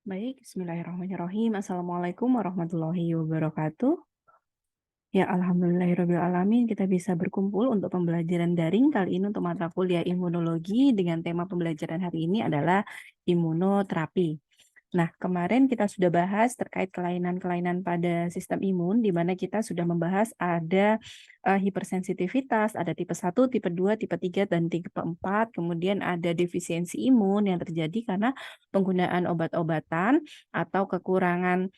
Baik, bismillahirrahmanirrahim. Assalamualaikum warahmatullahi wabarakatuh. Ya, alhamdulillahirrahmanirrahim. Kita bisa berkumpul untuk pembelajaran daring kali ini untuk mata kuliah imunologi dengan tema pembelajaran hari ini adalah imunoterapi. Nah, kemarin kita sudah bahas terkait kelainan-kelainan pada sistem imun, di mana kita sudah membahas ada hipersensitivitas, ada tipe 1, tipe 2, tipe 3, dan tipe 4. Kemudian ada defisiensi imun yang terjadi karena penggunaan obat-obatan atau kekurangan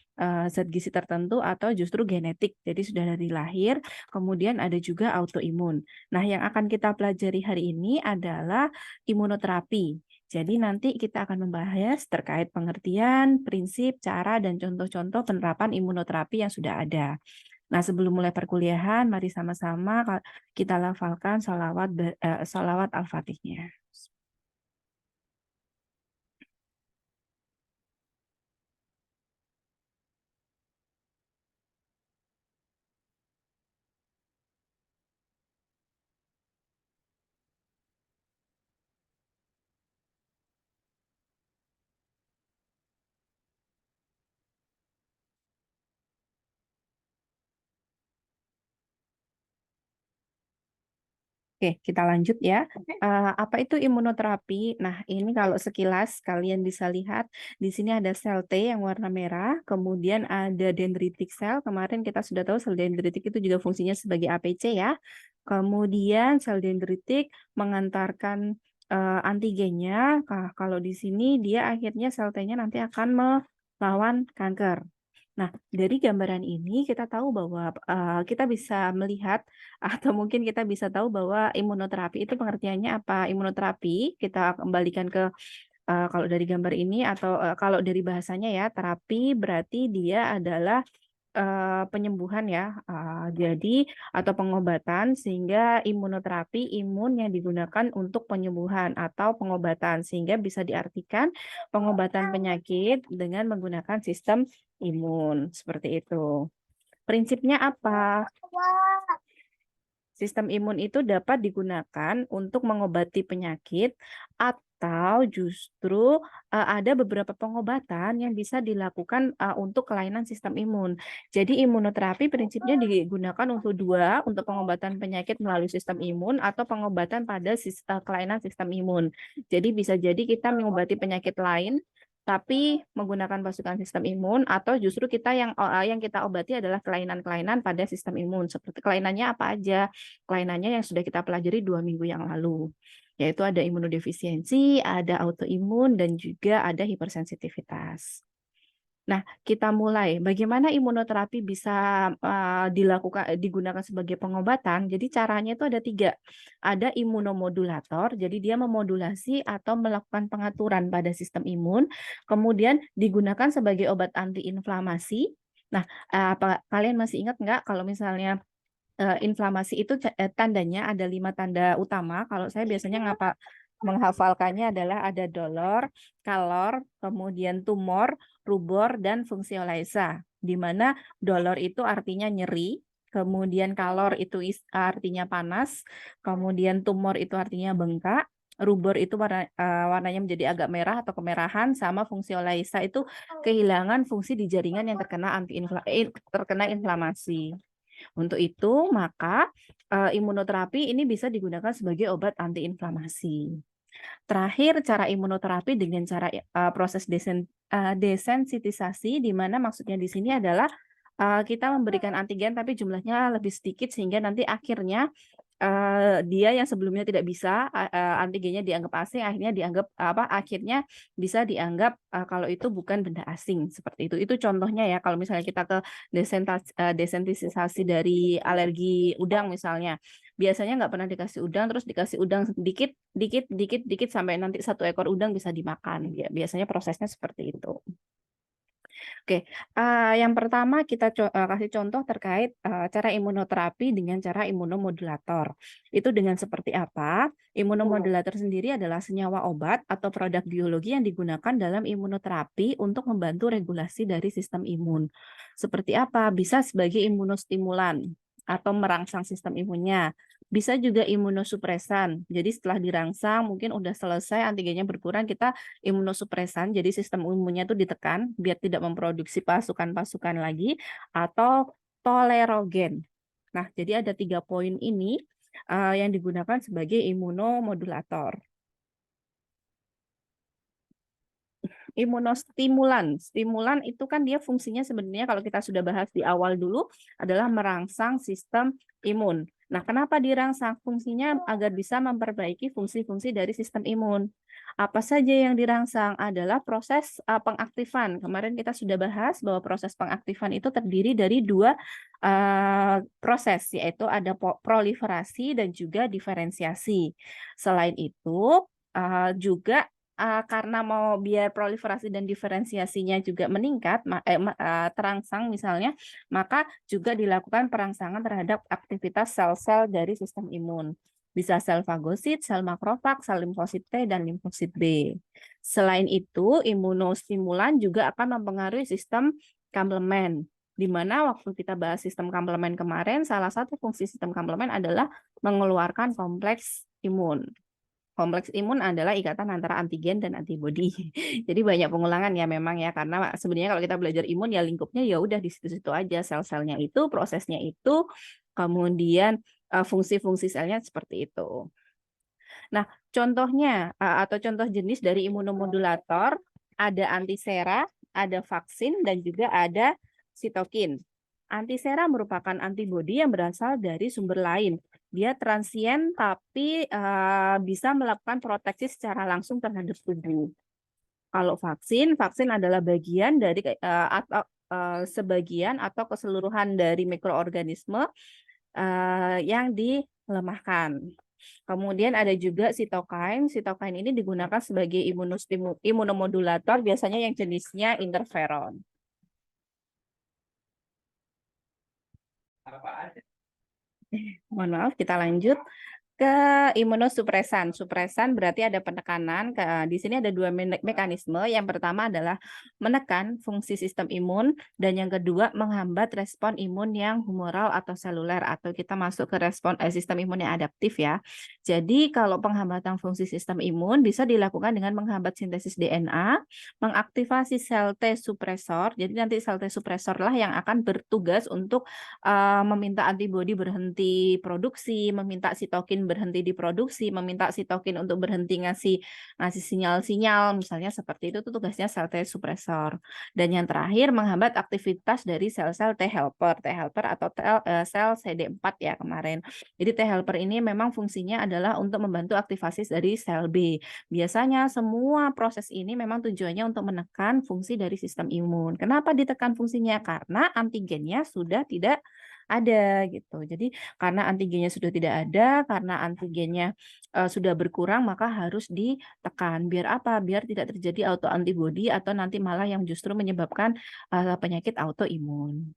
zat gizi tertentu atau justru genetik. Jadi sudah dari lahir, kemudian ada juga autoimun. Nah, yang akan kita pelajari hari ini adalah imunoterapi. Jadi nanti kita akan membahas terkait pengertian, prinsip, cara, dan contoh-contoh penerapan imunoterapi yang sudah ada. Nah, sebelum mulai perkuliahan, mari sama-sama kita lafalkan sholawat Al-Fatihnya. Oke, kita lanjut ya. Apa itu imunoterapi? Nah, ini kalau sekilas kalian bisa lihat di sini ada sel T yang warna merah, kemudian ada dendritik sel. Kemarin kita sudah tahu sel dendritik itu juga fungsinya sebagai APC ya. Kemudian sel dendritik mengantarkan antigennya. Kalau di sini dia akhirnya sel T-nya nanti akan melawan kanker. Nah, dari gambaran ini kita tahu bahwa kita bisa melihat atau mungkin kita bisa tahu bahwa imunoterapi itu pengertiannya apa. Imunoterapi kita kembalikan ke kalau dari gambar ini atau kalau dari bahasanya ya, terapi berarti dia adalah penyembuhan ya. Jadi atau pengobatan sehingga imunoterapi imun yang digunakan untuk penyembuhan atau pengobatan sehingga bisa diartikan pengobatan penyakit dengan menggunakan sistem imun seperti itu. Prinsipnya apa? Sistem imun itu dapat digunakan untuk mengobati penyakit atau justru ada beberapa pengobatan yang bisa dilakukan untuk kelainan sistem imun. Jadi imunoterapi prinsipnya digunakan untuk dua, untuk pengobatan penyakit melalui sistem imun atau pengobatan pada kelainan sistem imun. Jadi bisa jadi kita mengobati penyakit lain tapi menggunakan pasukan sistem imun atau justru kita yang kita obati adalah kelainan-kelainan pada sistem imun. Seperti kelainannya apa aja? Kelainannya yang sudah kita pelajari 2 minggu yang lalu, yaitu ada imunodefisiensi, ada autoimun, dan juga ada hipersensitivitas. Nah, kita mulai. Bagaimana imunoterapi bisa digunakan sebagai pengobatan? Jadi caranya itu ada 3. Ada imunomodulator, jadi dia memodulasi atau melakukan pengaturan pada sistem imun. Kemudian digunakan sebagai obat antiinflamasi. Nah, apa kalian masih ingat nggak kalau misalnya inflamasi itu tandanya ada 5 tanda utama. Kalau saya biasanya menghafalkannya adalah ada dolor, kalor, kemudian tumor, rubor, dan fungsiolisa. Di mana dolor itu artinya nyeri, kemudian kalor itu artinya panas, kemudian tumor itu artinya bengkak, rubor itu warnanya menjadi agak merah atau kemerahan, sama fungsiolisa itu kehilangan fungsi di jaringan yang terkena inflamasi. Untuk itu, maka imunoterapi ini bisa digunakan sebagai obat antiinflamasi. Terakhir, cara imunoterapi dengan cara proses desensitisasi, di mana maksudnya di sini adalah kita memberikan antigen tapi jumlahnya lebih sedikit sehingga nanti akhirnya dia yang sebelumnya tidak bisa antigennya dianggap asing akhirnya bisa dianggap kalau itu bukan benda asing seperti itu. Itu contohnya ya kalau misalnya kita ke desensitisasi dari alergi udang misalnya. Biasanya nggak pernah dikasih udang terus dikasih udang dikit dikit dikit dikit sampai nanti 1 ekor udang bisa dimakan. Ya, biasanya prosesnya seperti itu. Oke, yang pertama kita kasih contoh terkait cara imunoterapi dengan cara imunomodulator. Itu dengan seperti apa? Imunomodulator sendiri adalah senyawa obat atau produk biologi yang digunakan dalam imunoterapi untuk membantu regulasi dari sistem imun. Seperti apa? Bisa sebagai imunostimulan atau merangsang sistem imunnya. Bisa juga imunosupresan. Jadi setelah dirangsang mungkin udah selesai antigennya berkurang, kita imunosupresan. Jadi sistem imunnya itu ditekan biar tidak memproduksi pasukan-pasukan lagi, atau tolerogen. Nah, jadi ada 3 poin ini yang digunakan sebagai imunomodulator. Imunostimulan. Stimulan itu kan dia fungsinya sebenarnya kalau kita sudah bahas di awal dulu adalah merangsang sistem imun. Nah, kenapa dirangsang? Fungsinya agar bisa memperbaiki fungsi-fungsi dari sistem imun. Apa saja yang dirangsang adalah proses pengaktifan. Kemarin kita sudah bahas bahwa proses pengaktifan itu terdiri dari 2 proses, yaitu ada proliferasi dan juga diferensiasi. Selain itu, juga karena mau biar proliferasi dan diferensiasinya juga meningkat, terangsang misalnya, maka juga dilakukan perangsangan terhadap aktivitas sel-sel dari sistem imun. Bisa sel fagosit, sel makrofag, sel limfosit T, dan limfosit B. Selain itu, imunostimulan juga akan mempengaruhi sistem komplement. Di mana waktu kita bahas sistem komplement kemarin, salah satu fungsi sistem komplement adalah mengeluarkan kompleks imun. Kompleks imun adalah ikatan antara antigen dan antibodi. Jadi banyak pengulangan ya memang ya, karena sebenarnya kalau kita belajar imun ya lingkupnya ya udah di situ-situ aja, sel-selnya itu, prosesnya itu, kemudian fungsi-fungsi selnya seperti itu. Nah, contohnya atau contoh jenis dari imunomodulator ada antisera, ada vaksin, dan juga ada sitokin. Antisera merupakan antibodi yang berasal dari sumber lain. Dia transien tapi bisa melakukan proteksi secara langsung terhadap tubuh. Kalau vaksin, vaksin adalah bagian dari atau sebagian atau keseluruhan dari mikroorganisme yang dilemahkan. Kemudian ada juga sitokain. Sitokain ini digunakan sebagai imunomodulator, biasanya yang jenisnya interferon. Mohon maaf, kita lanjut ke imunosupresan. Supresan berarti ada penekanan. Di sini ada 2 mekanisme. Yang pertama adalah menekan fungsi sistem imun, dan yang kedua menghambat respon imun yang humoral atau seluler, atau kita masuk ke respon sistem imun yang adaptif ya. Jadi kalau penghambatan fungsi sistem imun bisa dilakukan dengan menghambat sintesis DNA, mengaktifasi sel T suppresor. Jadi nanti sel T suppresor lah yang akan bertugas untuk meminta antibodi berhenti produksi, meminta sitokin berhenti diproduksi, meminta sitokin untuk berhenti ngasih sinyal-sinyal, misalnya seperti itu tugasnya sel T suppresor. Dan yang terakhir menghambat aktivitas dari sel-sel T helper atau sel CD4 ya kemarin. Jadi T helper ini memang fungsinya adalah untuk membantu aktivasi dari sel B. Biasanya semua proses ini memang tujuannya untuk menekan fungsi dari sistem imun. Kenapa ditekan fungsinya? Karena antigennya sudah tidak ada gitu. Jadi karena antigennya sudah tidak ada, karena antigennya sudah berkurang, maka harus ditekan. Biar apa? Biar tidak terjadi autoantibodi atau nanti malah yang justru menyebabkan penyakit autoimun.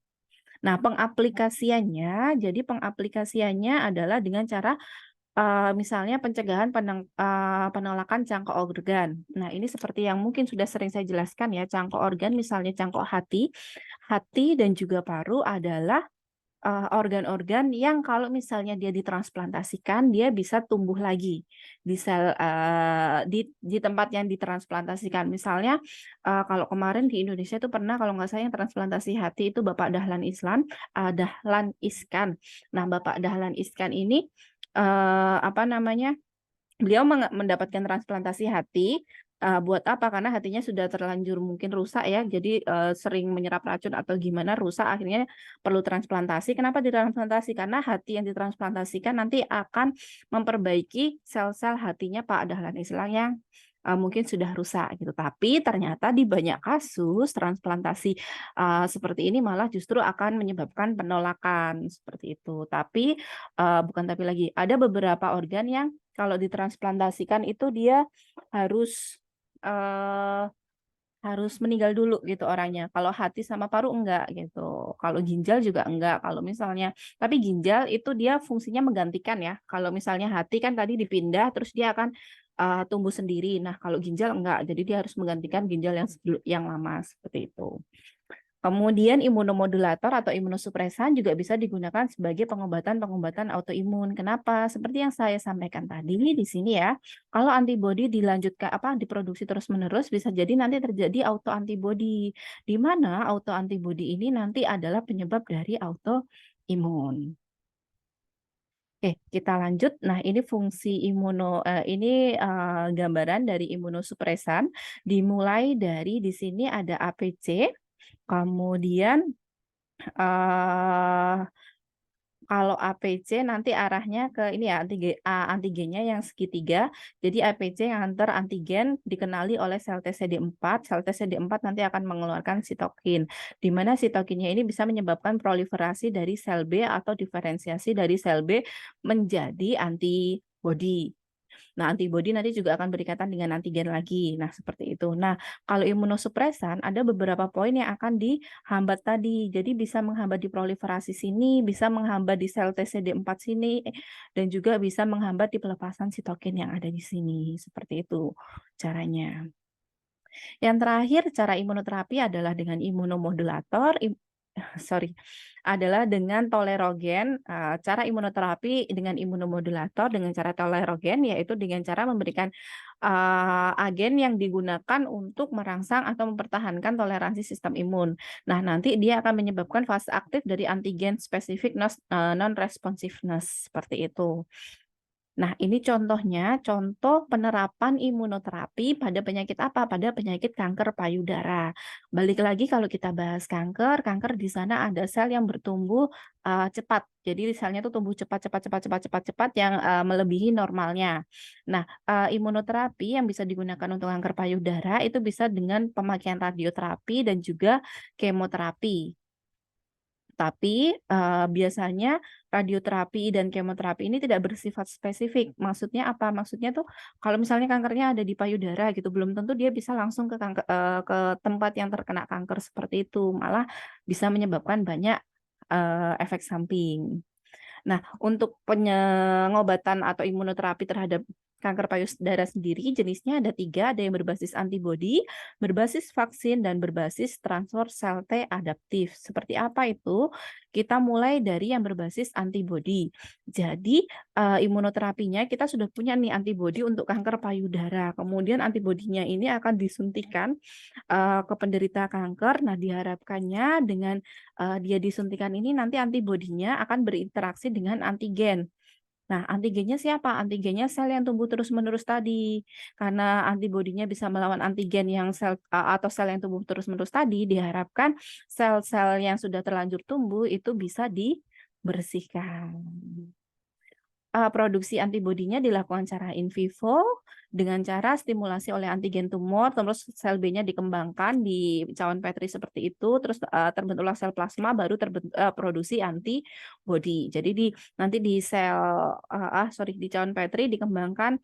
Nah, pengaplikasiannya, jadi pengaplikasiannya adalah dengan cara misalnya pencegahan penolakan cangkok organ. Nah, ini seperti yang mungkin sudah sering saya jelaskan ya, cangkok organ misalnya cangkok hati. Hati dan juga paru adalah organ-organ yang kalau misalnya dia ditransplantasikan, dia bisa tumbuh lagi di sel di tempat yang ditransplantasikan. Misalnya kalau kemarin di Indonesia itu pernah kalau nggak salah yang transplantasi hati itu Bapak Dahlan Dahlan Iskan. Nah, Bapak Dahlan Iskan ini apa namanya? Beliau mendapatkan transplantasi hati, buat apa? Karena hatinya sudah terlanjur mungkin rusak ya, jadi sering menyerap racun atau gimana rusak, akhirnya perlu transplantasi. Kenapa ditransplantasi? Karena hati yang ditransplantasikan nanti akan memperbaiki sel-sel hatinya Pak Dahlan Iskan yang mungkin sudah rusak gitu. Tapi ternyata di banyak kasus transplantasi seperti ini malah justru akan menyebabkan penolakan seperti itu. Tapi bukan tapi lagi, ada beberapa organ yang kalau ditransplantasikan itu dia harus harus meninggal dulu gitu orangnya. Kalau hati sama paru enggak gitu. Kalau ginjal juga enggak. Kalau misalnya, tapi ginjal itu dia fungsinya menggantikan ya. Kalau misalnya hati kan tadi dipindah terus dia akan tumbuh sendiri. Nah, kalau ginjal enggak. Jadi dia harus menggantikan ginjal yang lama seperti itu. Kemudian imunomodulator atau imunosupresan juga bisa digunakan sebagai pengobatan-pengobatan autoimun. Kenapa? Seperti yang saya sampaikan tadi di sini ya, kalau antibodi dilanjutkan diproduksi terus-menerus bisa jadi nanti terjadi autoantibodi, di mana autoantibodi ini nanti adalah penyebab dari autoimun. Oke, kita lanjut. Nah, ini fungsi gambaran dari imunosupresan dimulai dari di sini ada APC, kemudian Eee, kalau APC nanti arahnya ke ini ya, antigennya yang segitiga. Jadi APC yang antar antigen dikenali oleh sel TCD4. Sel TCD4 nanti akan mengeluarkan sitokin, di mana sitokinnya ini bisa menyebabkan proliferasi dari sel B atau diferensiasi dari sel B menjadi antibodi. Nah, antibodi nanti juga akan berikatan dengan antigen lagi. Nah, seperti itu. Nah, kalau imunosupresan ada beberapa poin yang akan dihambat tadi. Jadi bisa menghambat di proliferasi sini, bisa menghambat di sel TCD4 sini, dan juga bisa menghambat di pelepasan sitokin yang ada di sini. Seperti itu caranya. Yang terakhir, cara imunoterapi adalah dengan imunomodulator, sorry, adalah dengan tolerogen. Cara imunoterapi dengan imunomodulator dengan cara tolerogen, yaitu dengan cara memberikan agen yang digunakan untuk merangsang atau mempertahankan toleransi sistem imun. Nah, nanti dia akan menyebabkan fase aktif dari antigen spesifik non-responsiveness, seperti itu. Nah, ini contohnya, contoh penerapan imunoterapi pada penyakit apa? Pada penyakit kanker payudara. Balik lagi kalau kita bahas kanker, kanker di sana ada sel yang bertumbuh cepat. Jadi selnya itu tumbuh cepat yang melebihi normalnya. Nah, imunoterapi yang bisa digunakan untuk kanker payudara itu bisa dengan pemakaian radioterapi dan juga kemoterapi. Tapi, biasanya radioterapi dan kemoterapi ini tidak bersifat spesifik. Maksudnya apa? Maksudnya tuh kalau misalnya kankernya ada di payudara gitu, belum tentu dia bisa langsung ke tempat yang terkena kanker seperti itu, malah bisa menyebabkan banyak, efek samping. Nah, untuk pengobatan atau imunoterapi terhadap kanker payudara sendiri jenisnya ada 3, ada yang berbasis antibodi, berbasis vaksin, dan berbasis transfer sel T adaptif. Seperti apa itu? Kita mulai dari yang berbasis antibodi. Jadi, imunoterapinya kita sudah punya nih antibodi untuk kanker payudara, kemudian antibodinya ini akan disuntikan ke penderita kanker. Nah, diharapkannya dengan dia disuntikan ini nanti antibodinya akan berinteraksi dengan antigen. Nah, antigennya siapa? Antigennya sel yang tumbuh terus-menerus tadi. Karena antibodinya bisa melawan antigen yang atau sel yang tumbuh terus-menerus tadi, diharapkan sel-sel yang sudah terlanjur tumbuh itu bisa dibersihkan. Produksi antibodinya dilakukan secara in vivo dengan cara stimulasi oleh antigen tumor, terus sel B-nya dikembangkan di cawan Petri seperti itu, terus terbentuklah sel plasma, baru produksi antibodi. Jadi nanti di di cawan Petri dikembangkan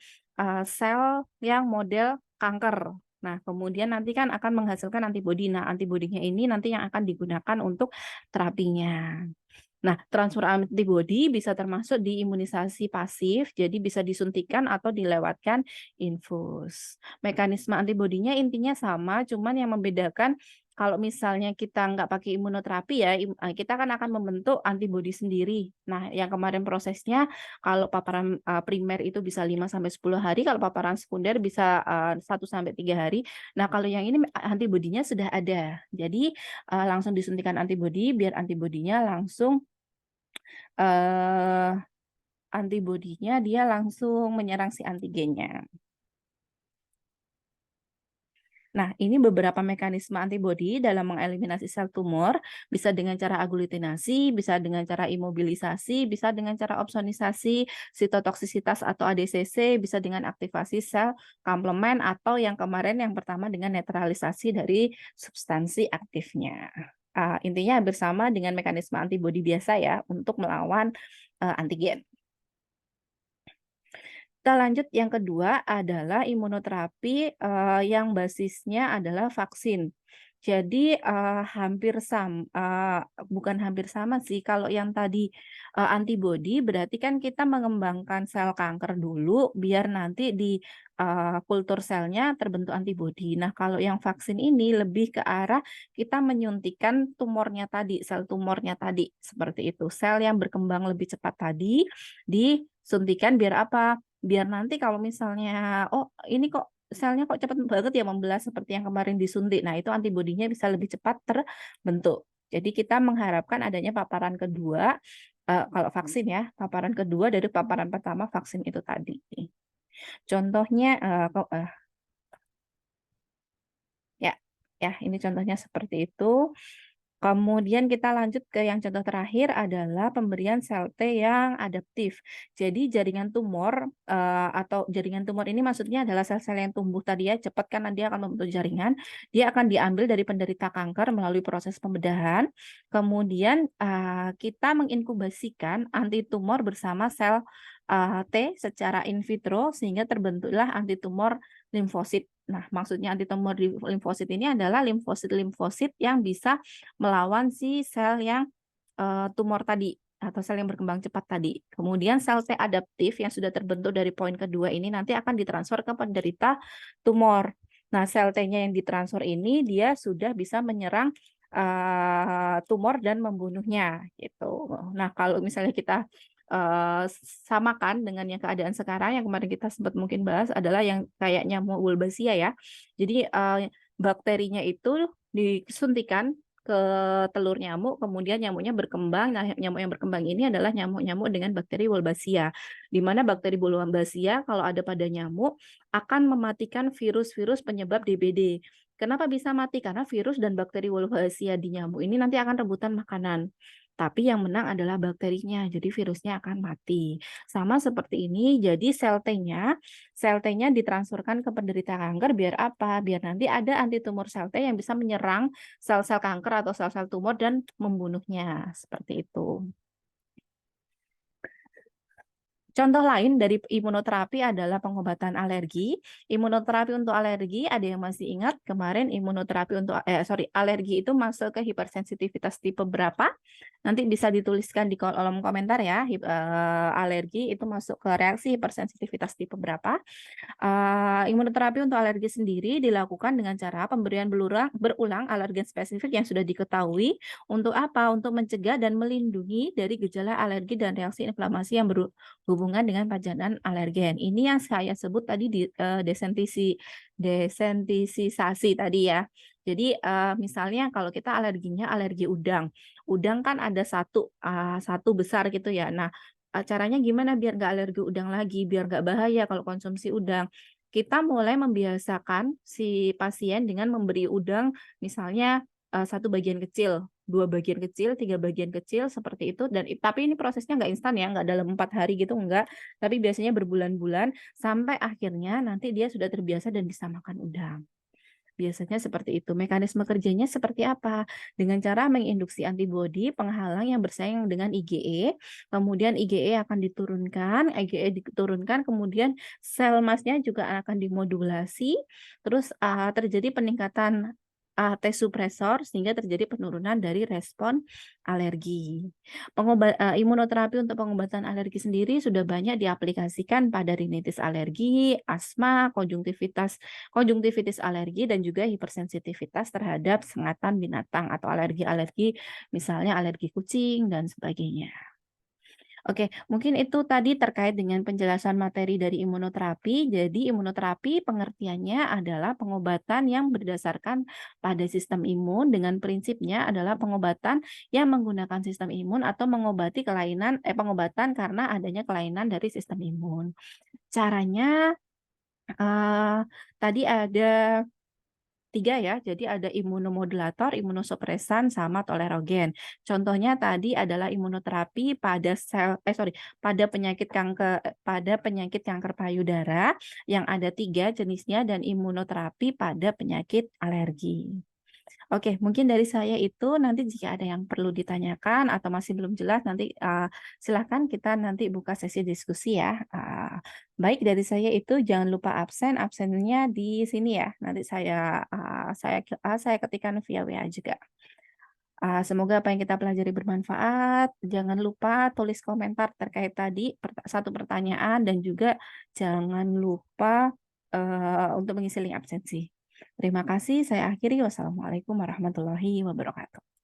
sel yang model kanker. Nah, kemudian nanti kan akan menghasilkan antibodi. Nah, antibodinya ini nanti yang akan digunakan untuk terapinya. Nah, transfer antibodi bisa termasuk di imunisasi pasif, jadi bisa disuntikan atau dilewatkan infus. Mekanisme antibodinya intinya sama, cuman yang membedakan kalau misalnya kita nggak pakai imunoterapi ya, kita kan akan membentuk antibodi sendiri. Nah, yang kemarin prosesnya kalau paparan primer itu bisa 5 sampai 10 hari, kalau paparan sekunder bisa 1 sampai 3 hari. Nah, kalau yang ini antibodinya sudah ada. Jadi langsung disuntikan antibodi biar antibodinya langsung Eee, antibodinya dia langsung menyerang si antigennya. Nah, ini beberapa mekanisme antibodi dalam mengeliminasi sel tumor, bisa dengan cara aglutinasi, bisa dengan cara imobilisasi, bisa dengan cara opsonisasi, sitotoksisitas atau ADCC, bisa dengan aktivasi sel komplement, atau yang kemarin yang pertama dengan netralisasi dari substansi aktifnya. Intinya hampir sama dengan mekanisme antibodi biasa ya, untuk melawan, antigen. Kita lanjut yang kedua adalah imunoterapi, yang basisnya adalah vaksin. Jadi, bukan hampir sama sih, kalau yang tadi, antibodi berarti kan kita mengembangkan sel kanker dulu biar nanti di, kultur selnya terbentuk antibodi. Nah, kalau yang vaksin ini lebih ke arah kita menyuntikkan tumornya tadi, sel tumornya tadi, seperti itu. Sel yang berkembang lebih cepat tadi disuntikan biar apa? Biar nanti kalau misalnya, "Oh, ini kok selnya kok cepet banget ya membelah seperti yang kemarin disuntik." Nah, itu antibodinya bisa lebih cepat terbentuk. Jadi kita mengharapkan adanya paparan kedua, kalau vaksin ya, paparan kedua dari paparan pertama vaksin itu tadi. Contohnya, ya ya ini contohnya seperti itu. Kemudian kita lanjut ke yang contoh terakhir adalah pemberian sel T yang adaptif. Jadi jaringan tumor, atau jaringan tumor ini maksudnya adalah sel-sel yang tumbuh tadi ya, cepat karena dia akan membentuk jaringan, dia akan diambil dari penderita kanker melalui proses pembedahan, kemudian, kita menginkubasikan antitumor bersama sel, T secara in vitro sehingga terbentuklah antitumor limfosit. Nah, maksudnya antitumor limfosit ini adalah limfosit-limfosit yang bisa melawan si sel yang, tumor tadi atau sel yang berkembang cepat tadi. Kemudian sel T adaptif yang sudah terbentuk dari poin kedua ini nanti akan ditransfer ke penderita tumor. Nah, sel T-nya yang ditransfer ini dia sudah bisa menyerang, tumor dan membunuhnya, gitu. Nah, kalau misalnya kita, samakan dengan yang keadaan sekarang yang kemarin kita sempat mungkin bahas adalah yang kayak nyamuk Wolbachia ya. Jadi, bakterinya itu disuntikan ke telur nyamuk, kemudian nyamuknya berkembang. Nah, nyamuk yang berkembang ini adalah nyamuk-nyamuk dengan bakteri Wolbachia. Di mana bakteri Wolbachia kalau ada pada nyamuk akan mematikan virus-virus penyebab DBD. Kenapa bisa mati? Karena virus dan bakteri Wolbachia di nyamuk ini nanti akan rebutan makanan. Tapi yang menang adalah bakterinya, jadi virusnya akan mati. Sama seperti ini, jadi sel T-nya ditransferkan ke penderita kanker biar apa? Biar nanti ada antitumor sel T yang bisa menyerang sel-sel kanker atau sel-sel tumor dan membunuhnya, seperti itu. Contoh lain dari imunoterapi adalah pengobatan alergi. Imunoterapi untuk alergi, ada yang masih ingat kemarin imunoterapi untuk alergi itu masuk ke hipersensitivitas tipe berapa? Nanti bisa dituliskan di kolom komentar ya, alergi itu masuk ke reaksi hipersensitivitas tipe berapa? Imunoterapi untuk alergi sendiri dilakukan dengan cara pemberian berulang alergen spesifik yang sudah diketahui. Untuk apa? Untuk mencegah dan melindungi dari gejala alergi dan reaksi inflamasi yang berhubungan dengan pajanan alergen. Ini yang saya sebut tadi desensitisasi tadi ya. Jadi, misalnya kalau kita alerginya alergi udang. Udang kan ada satu besar gitu ya. Nah, caranya gimana biar nggak alergi udang lagi, biar nggak bahaya kalau konsumsi udang? Kita mulai membiasakan si pasien dengan memberi udang misalnya, 1 bagian kecil, 2 bagian kecil, 3 bagian kecil, seperti itu tapi ini prosesnya nggak instan ya, nggak dalam 4 hari gitu, enggak. Tapi biasanya berbulan-bulan, sampai akhirnya nanti dia sudah terbiasa dan bisa makan udang. Biasanya seperti itu. Mekanisme kerjanya seperti apa? Dengan cara menginduksi antibodi penghalang yang bersaing dengan IgE, kemudian IgE akan diturunkan, kemudian sel masnya juga akan dimodulasi, terus, terjadi peningkatan, T supresor sehingga terjadi penurunan dari respon alergi. Imunoterapi untuk pengobatan alergi sendiri sudah banyak diaplikasikan pada rinitis alergi, asma, konjungtivitis alergi dan juga hipersensitivitas terhadap sengatan binatang atau alergi-alergi misalnya alergi kucing dan sebagainya. Oke, mungkin itu tadi terkait dengan penjelasan materi dari imunoterapi. Jadi imunoterapi pengertiannya adalah pengobatan yang berdasarkan pada sistem imun dengan prinsipnya adalah pengobatan yang menggunakan sistem imun atau pengobatan karena adanya kelainan dari sistem imun. Caranya, tadi ada 3 ya, jadi ada imunomodulator, imunosupresan, sama tolerogen. Contohnya tadi adalah imunoterapi pada penyakit kanker payudara yang ada 3 jenisnya dan imunoterapi pada penyakit alergi. Oke, mungkin dari saya itu nanti jika ada yang perlu ditanyakan atau masih belum jelas nanti, silakan kita nanti buka sesi diskusi ya. Baik dari saya itu jangan lupa absen, absennya di sini ya, nanti saya ketikkan via WA juga. Semoga apa yang kita pelajari bermanfaat, jangan lupa tulis komentar terkait tadi, satu pertanyaan dan juga jangan lupa, untuk mengisi link absensi. Terima kasih, saya akhiri. Wassalamualaikum warahmatullahi wabarakatuh.